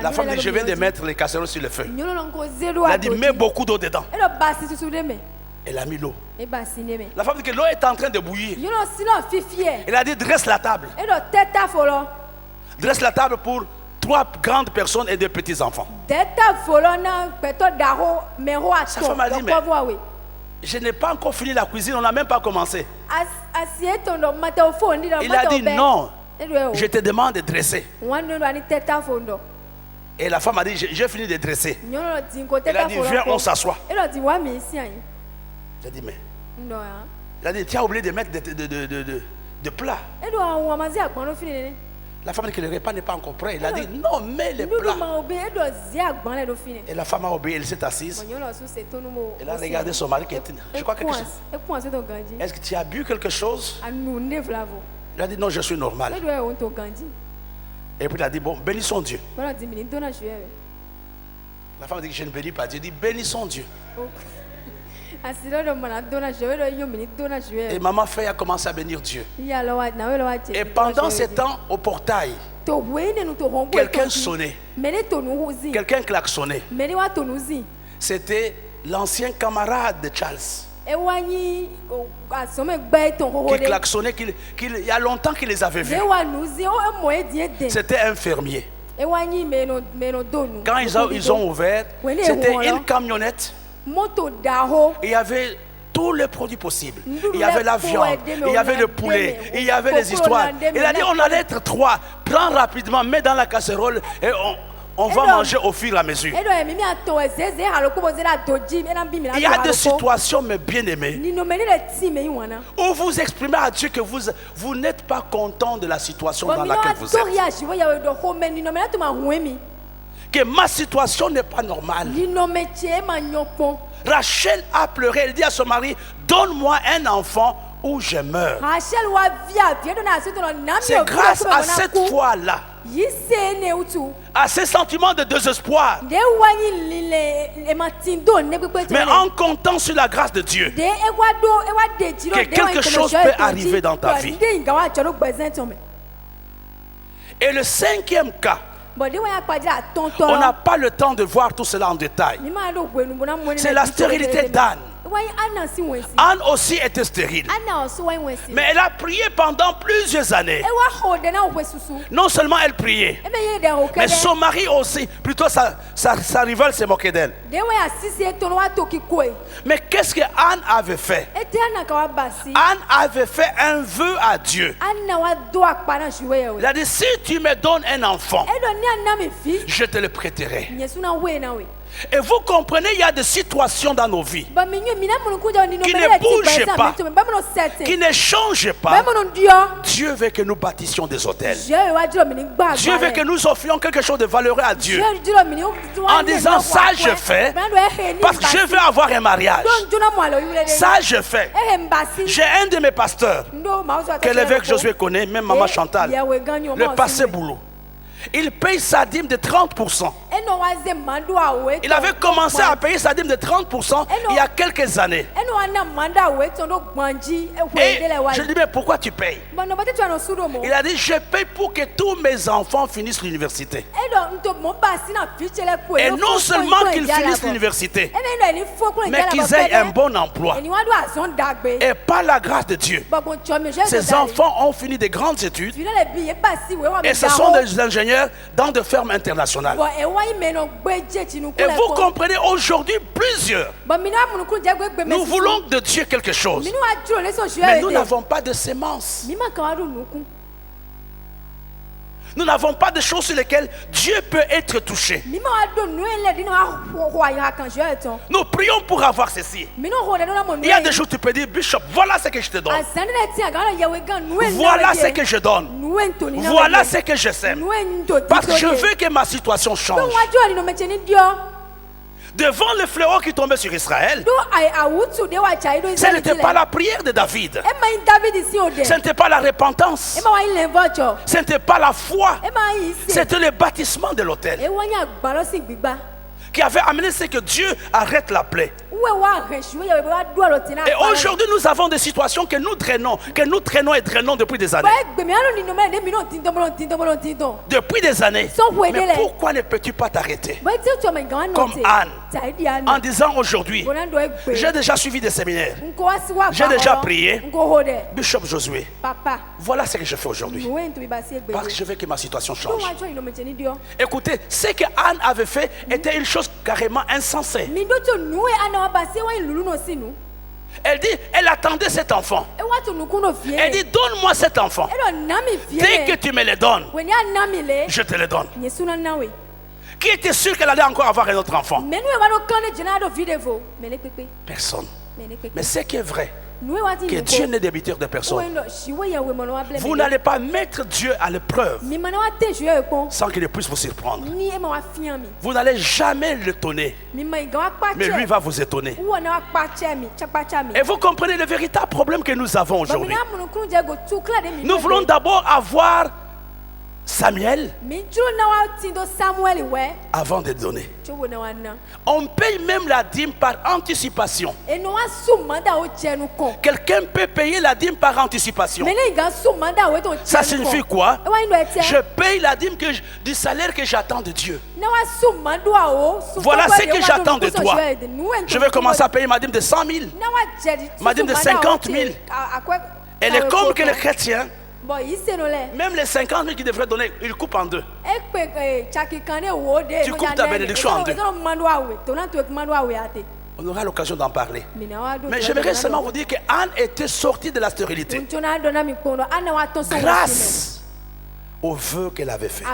La femme dit je viens de mettre les casseroles sur le feu. Il a dit mets beaucoup d'eau dedans. Elle a mis l'eau. La femme dit que l'eau est en train de bouillir. Elle a dit dresse la table. Dresse la table pour 3 grandes personnes et 2 petits enfants. Sa femme a dit mais je n'ai pas encore fini la cuisine, on n'a même pas commencé. Il a dit non, je te demande de dresser. Et la femme a dit j'ai fini de dresser. Elle a dit viens, on s'assoit. Il a dit mais il a dit tu as oublié de mettre de plats. La femme a dit que le repas n'est pas encore prêt. Il a dit non, mets les plats. Et la femme a obéi, elle s'est assise. Elle a regardé son mari qui était. Je crois quelque chose. Est-ce que tu as bu quelque chose? Il a dit non, je suis normal. Et puis il a dit bon, bénissons Dieu. La femme a dit que je ne bénis pas Dieu. Il dit bénissons Dieu. Et maman Faye a commencé à bénir Dieu. Et pendant ce temps, au portail, quelqu'un sonnait. Quelqu'un klaxonnait. C'était l'ancien camarade de Charles. Qui klaxonnait, il y a longtemps qu'il les avait vus. C'était un fermier. Quand ils ont ouvert, c'était une camionnette. Il y avait tous les produits possibles. Il y avait la viande, il y avait le poulet, il y avait les histoires. Il a dit on allait être 3. Prends rapidement, mets dans la casserole et on va manger au fur et à mesure. Il y a des situations, mes bien-aimés, où vous exprimez à Dieu que vous n'êtes pas content de la situation dans laquelle vous êtes. Que ma situation n'est pas normale. Rachel a pleuré. Elle dit à son mari, donne-moi un enfant ou je meurs. C'est grâce à cette foi-là, à ces sentiments de désespoir, mais en comptant sur la grâce de Dieu, que quelque chose peut arriver dans ta vie. Et le 5e cas, on n'a pas le temps de voir tout cela en détail. C'est la stérilité d'Anne. Anne aussi était stérile. Mais elle a prié pendant plusieurs années. Non seulement elle priait, mais son mari aussi. Plutôt sa rivale s'est moquée d'elle. Mais qu'est-ce que Anne avait fait? Anne avait fait un vœu à Dieu. Elle a dit, si tu me donnes un enfant, je te le prêterai. Et vous comprenez, il y a des situations dans nos vies qui ne bougent pas, qui ne changent pas. Dieu veut que nous bâtissions des hôtels. Dieu veut que nous offrions quelque chose de valeureux à Dieu. En disant, ça je fais parce que je veux avoir un mariage. Ça je fais. J'ai un de mes pasteurs que l'évêque Josué connaît, même maman Chantal, le passé boulot. Il paye sa dîme de 30%. Il avait commencé à payer sa dîme de 30% il y a quelques années. Et je lui dis, mais pourquoi tu payes? Il a dit, je paye pour que tous mes enfants finissent l'université. Et non seulement qu'ils finissent l'université, mais qu'ils aient un bon emploi. Et par la grâce de Dieu, ces enfants ont fini de grandes études. Et ce sont des ingénieurs dans des fermes internationales. Et vous comprenez, aujourd'hui, plusieurs, nous voulons de Dieu quelque chose, mais nous n'avons pas de semences. Nous n'avons pas de choses sur lesquelles Dieu peut être touché. Nous prions pour avoir ceci. Il y a des jours où tu peux dire, Bishop, voilà ce que je te donne. Voilà ce que je donne. Voilà ce que je sème. Parce que je veux que ma situation change. Devant le fléau qui tombait sur Israël, ce n'était pas la prière de David. Ce n'était pas la repentance. Ce n'était pas la foi. C'était le bâtissement de l'autel qui avait amené ce que Dieu arrête la plaie. Et aujourd'hui, nous avons des situations que nous traînons et traînons depuis des années. Depuis des années. Mais pourquoi ne peux-tu pas t'arrêter comme Anne, en disant aujourd'hui, j'ai déjà suivi des séminaires, j'ai déjà prié, Bishop Josué, voilà ce que je fais aujourd'hui, parce que je veux que ma situation change. Écoutez, ce que Anne avait fait était une chose carrément insensée. Elle dit, elle attendait cet enfant. Elle dit, donne-moi cet enfant. Dès que tu me le donnes, je te le donne. Qui était sûr qu'elle allait encore avoir un autre enfant? Personne. Mais ce qui est vrai, que Dieu n'est débiteur de personne. Vous n'allez pas mettre Dieu à l'épreuve sans qu'il puisse vous surprendre. Vous n'allez jamais l'étonner, mais lui va vous étonner. Et vous comprenez le véritable problème que nous avons aujourd'hui. Nous voulons d'abord avoir Samuel avant de donner. On paye même la dîme par anticipation. Quelqu'un peut payer la dîme par anticipation. Ça signifie quoi? Je paye la dîme du salaire que j'attends de Dieu. Voilà ce que j'attends de toi. Je vais commencer à payer ma dîme de 100 000, ma dîme de 50 000. Elle est comme que les chrétiens, même les 50 000 qu'ils devraient donner, ils coupent en deux. Tu coupes ta bénédiction en deux. On aura l'occasion d'en parler. Mais j'aimerais seulement vous dire qu'Anne était sortie de la stérilité grâce au vœu qu'elle avait fait,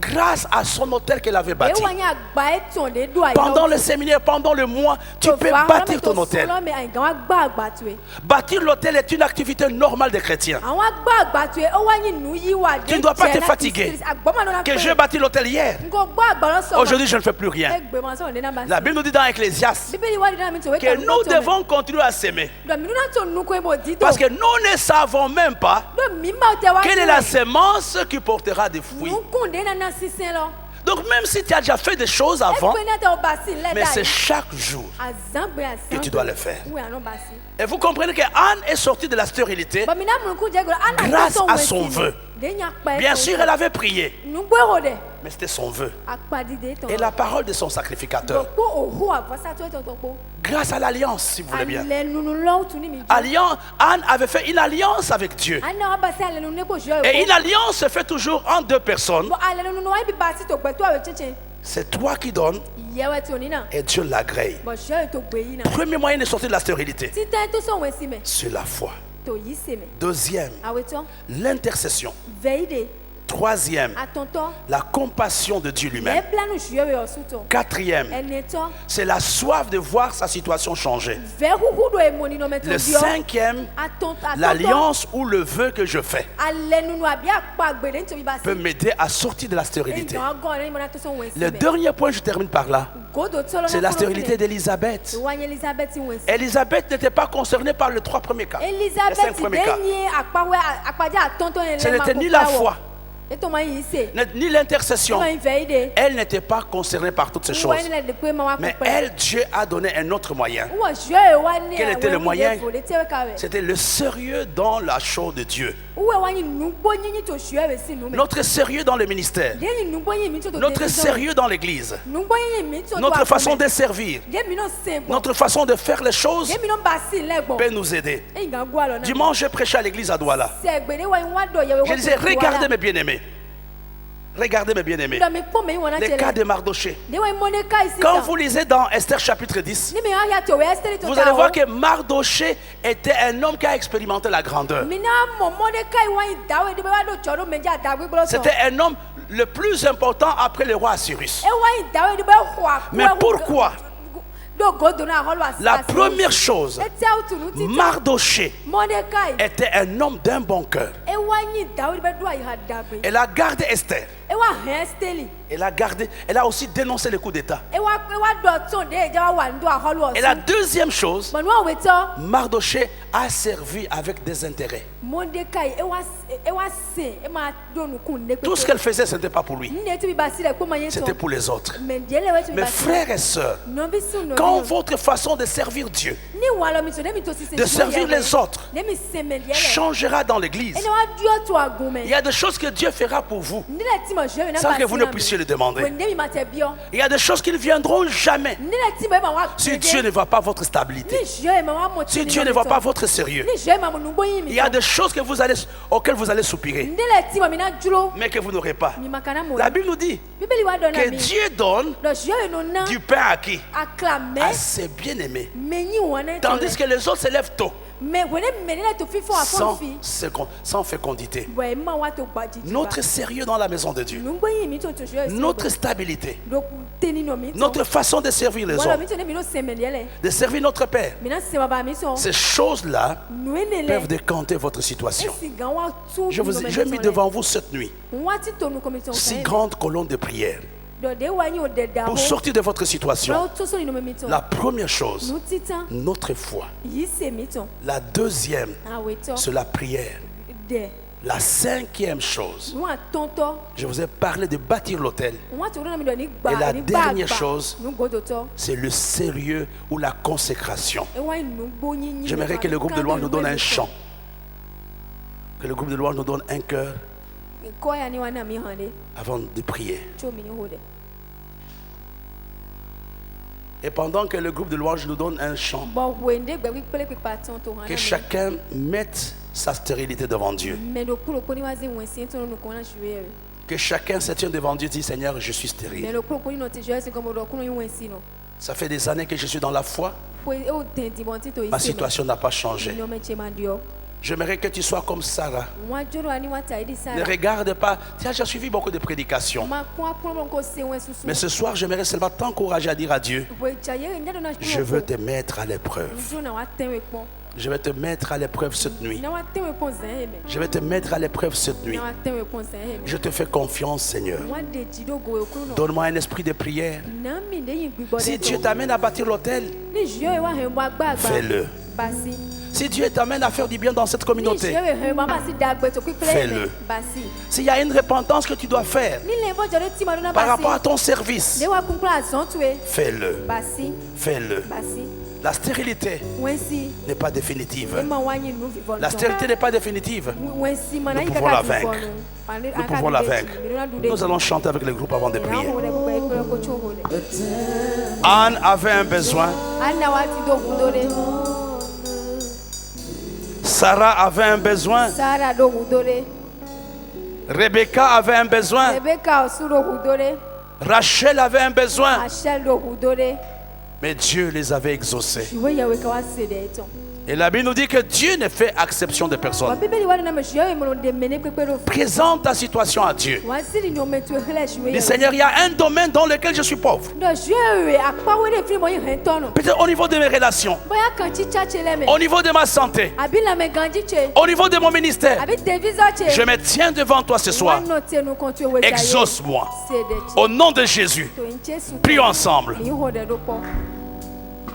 grâce à son hôtel qu'elle avait bâti. Pendant le séminaire, pendant le mois, tu peux bâtir ton hôtel. Bâtir l'hôtel est une activité normale des chrétiens. Tu ne dois pas te fatiguer. Que j'ai bâti l'hôtel hier, aujourd'hui je ne fais plus rien. La Bible nous dit dans Ecclésiaste que nous devons continuer à s'aimer, parce que nous ne savons même pas quelle est la semence qui portera des fruits. Donc même si tu as déjà fait des choses avant, mais c'est chaque jour que tu dois le faire. Et vous comprenez que Anne est sortie de la stérilité grâce à son vœu. Bien sûr, elle avait prié, mais c'était son vœu et la parole de son sacrificateur. Grâce à l'alliance, si vous voulez bien. Anne avait fait une alliance avec Dieu. Et une alliance se fait toujours entre deux personnes. C'est toi qui donnes et Dieu l'agrée. Premier moyen de sortir de la stérilité, c'est la foi. Deuxième, l'intercession. Troisième, la compassion de Dieu lui-même. Quatrième, c'est la soif de voir sa situation changer. Le cinquième, l'alliance ou le vœu que je fais peut m'aider à sortir de la stérilité. Le dernier point, je termine par là, c'est la stérilité d'Élisabeth. Élisabeth n'était pas concernée par les 3 premiers cas, les 5 premiers cas. Ce n'était ni la foi, ni l'intercession. Elle n'était pas concernée par toutes ces choses. Mais elle, Dieu a donné un autre moyen. Quel était le moyen? C'était le sérieux dans la chose de Dieu. Notre sérieux dans le ministère. Notre sérieux dans l'église. Notre façon de servir. Notre façon de faire les choses peut nous aider. Dimanche, j'ai prêché à l'église à Douala. Je disais, regardez mes bien-aimés. Regardez mes bien-aimés, les cas de Mardoché. Quand vous lisez dans Esther chapitre 10, vous allez voir que Mardoché était un homme qui a expérimenté la grandeur. C'était un homme le plus important après le roi Assyrus. Mais pourquoi? La première chose, Mardoché était un homme d'un bon cœur. Elle a gardé Esther. Elle a aussi dénoncé le coup d'État. Et la deuxième chose, Mardoché a servi avec des intérêts. Tout ce qu'elle faisait, ce n'était pas pour lui. C'était pour les autres. Mes frères et sœurs, quand votre façon de servir Dieu, de servir les autres, changera dans l'église, il y a des choses que Dieu fera pour vous sans que vous ne puissiez le demander. Il y a des choses qui ne viendront jamais si Dieu ne voit pas votre stabilité, si Dieu ne voit pas votre sérieux. Il y a des choses auxquelles vous allez soupirer, mais que vous n'aurez pas. La Bible nous dit que Dieu donne du pain à qui? À ses bien-aimés. Tandis que les autres se lèvent tôt, sans fécondité. Notre sérieux dans la maison de Dieu, notre stabilité, notre façon de servir les autres, de servir notre Père, ces choses-là peuvent décanter votre situation. J'ai mis devant vous cette nuit 6 grandes colonnes de prière pour sortir de votre situation. La première chose, notre foi. La deuxième, c'est la prière. La 5e chose, je vous ai parlé de bâtir l'autel. Et la dernière chose, c'est le sérieux ou la consécration. J'aimerais que le groupe de louange nous donne un chant, que le groupe de louange nous donne un cœur avant de prier. Et pendant que le groupe de louange nous donne un chant, que chacun mette sa stérilité devant Dieu. Que chacun se tienne devant Dieu et dise, Seigneur, je suis stérile. Ça fait des années que je suis dans la foi. Ma situation n'a pas changé. J'aimerais que tu sois comme Sarah. Ne regarde pas. Tu as déjà suivi beaucoup de prédications. Mais ce soir, j'aimerais seulement t'encourager à dire à Dieu, je veux te mettre à l'épreuve. Je vais te mettre à l'épreuve cette nuit. Je vais te mettre à l'épreuve cette nuit. Je te fais confiance, Seigneur. Donne-moi un esprit de prière. Si Dieu t'amène à bâtir l'autel, fais-le. Si Dieu t'amène à faire du bien dans cette communauté, fais-le. S'il y a une repentance que tu dois faire par rapport à ton service, fais-le. Fais-le. La stérilité n'est pas définitive. La stérilité n'est pas définitive. Nous pouvons la vaincre. Nous pouvons la vaincre. Nous allons chanter avec le groupe avant de prier. Anne avait un besoin. Sarah avait un besoin. Rebecca avait un besoin. Rachel avait un besoin. Mais Dieu les avait exaucés. Et la Bible nous dit que Dieu ne fait exception de personne. Présente ta situation à Dieu. Dis, Seigneur, il y a un domaine dans lequel je suis pauvre. Peut-être au niveau de mes relations, au niveau de ma santé, au niveau de mon ministère. Je me tiens devant toi ce soir. Exauce-moi. Au nom de Jésus. Prions ensemble.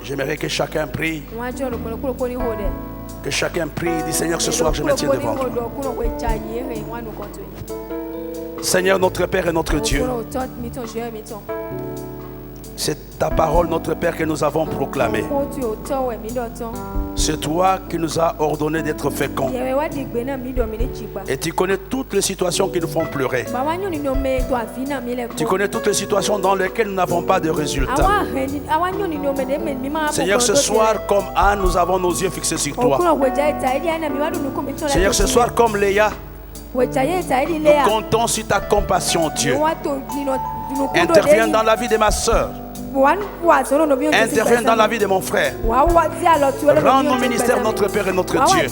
J'aimerais que chacun prie. Que chacun prie. Dis, Seigneur, ce soir, je me tiens devant toi. Seigneur, notre Père et notre Dieu, c'est ta parole, notre Père, que nous avons proclamée. C'est toi qui nous as ordonné d'être féconds. Et tu connais toutes les situations qui nous font pleurer. Tu connais toutes les situations dans lesquelles nous n'avons pas de résultats. Seigneur, ce soir, comme Anne, nous avons nos yeux fixés sur toi. Seigneur, ce soir, comme Léa, nous comptons sur ta compassion, Dieu. Interviens dans la vie de ma soeur. Interviens dans la vie de mon frère. Rends nos ministères notre Père et notre Dieu.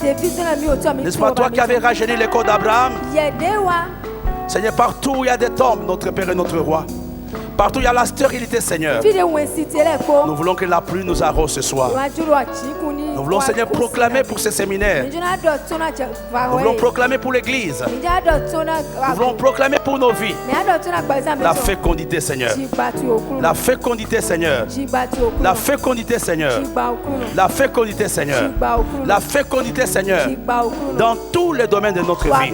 N'est-ce pas toi qui avais rajeuni les côtes d'Abraham? Seigneur, partout où il y a des tombes, notre Père et notre Roi. Partout où il y a la stérilité, Seigneur. Nous voulons que la pluie nous arrose ce soir. Nous voulons, Seigneur, proclamer pour ces séminaires. Nous voulons proclamer pour l'Église. Nous voulons proclamer pour nos vies. La fécondité, Seigneur. La fécondité, Seigneur. La fécondité, Seigneur. La fécondité, Seigneur. La fécondité, Seigneur. Dans tous les domaines de notre vie.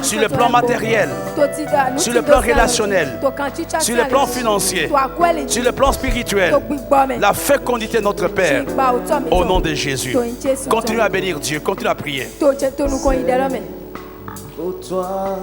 Sur le plan matériel. Sur le plan relationnel. Sur le plan financier. Sur le plan spirituel. La fécondité de notre Père. Au nom de Jésus. Continue à bénir Dieu. Continue à prier. Pour toi,